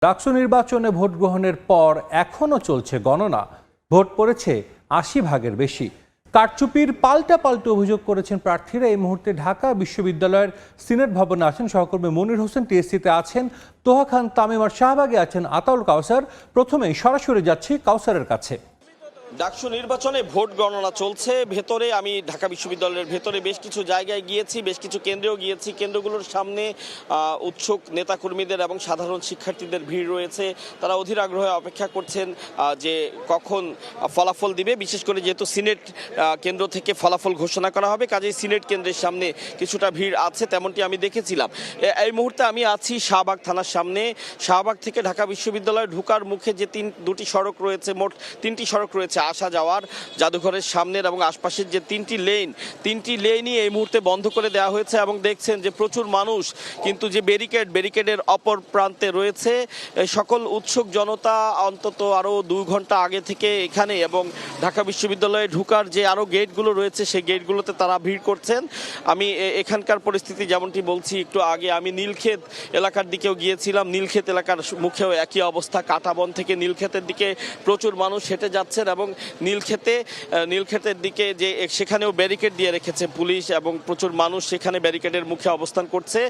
ডাকসু নির্বাচনে ভোট গ্রহণের পর এখনও চলছে গণনা। ভোট পড়েছে ৮০% বেশি। কারচুপির পাল্টা অভিযোগ করেছেন প্রার্থীরা। এই মুহূর্তে ঢাকা বিশ্ববিদ্যালয়ের সিনেট ভবনে আছেন সহকর্মী মনির হোসেন, টিএসসিতে আছেন তোহা খান তামিম, আর শাহবাগে আছেন আতাউল কাউসার। প্রথমেই সরাসরি যাচ্ছি কাউসারের কাছে। ডাকসু নির্বাচনে ভোট গণনা চলছে। ভেতরে আমি ঢাকা বিশ্ববিদ্যালয়ের ভেতরে বেশ কিছু জায়গায় গিয়েছি, বেশ কিছু কেন্দ্রেও গিয়েছি। কেন্দ্রগুলোর সামনে উৎসুক নেতাকর্মীদের এবং সাধারণ শিক্ষার্থীদের ভিড় রয়েছে। তারা অধীর আগ্রহে অপেক্ষা করছেন যে কখন ফলাফল দিবে। বিশেষ করে যেহেতু সিনেট কেন্দ্র থেকে ফলাফল ঘোষণা করা হবে, কাজেই সিনেট কেন্দ্রের সামনে কিছুটা ভিড় আছে, তেমনটি আমি দেখেছিলাম। এই মুহূর্তে আমি আছি শাহবাগ থানার সামনে। শাহবাগ থেকে ঢাকা বিশ্ববিদ্যালয়ে ঢোকার মুখে যে দুটি সড়ক রয়েছে, মোট 3টি সড়ক রয়েছে আসা যাওয়ার, জাদুঘরের সামনের এবং আশপাশের যে 3টি লেনই এই মুহূর্তে বন্ধ করে দেওয়া হয়েছে। এবং দেখছেন যে প্রচুর মানুষ কিন্তু যে ব্যারিকেডের অপর প্রান্তে রয়েছে। সকল উৎসুক জনতা অন্তত আরও 2 ঘন্টা আগে থেকে এখানে এবং ঢাকা বিশ্ববিদ্যালয়ে ঢোকার যে আরও গেটগুলো রয়েছে সেই গেটগুলোতে তারা ভিড় করছেন। আমি এখানকার পরিস্থিতি যেমনটি বলছি একটু আগে, আমি নীলক্ষেত এলাকার দিকেও গিয়েছিলাম। নীলক্ষেত এলাকার মুখেও একই অবস্থা। কাঁটাবন থেকে নীলক্ষেতের দিকে প্রচুর মানুষ হেঁটে যাচ্ছেন এবং নীলক্ষেতের দিকে যে সেখানেও ব্যারিকেড দিয়ে রেখেছে পুলিশ এবং প্রচুর মানুষ সেখানে ব্যারিকেডের মুখে অবস্থান করছে।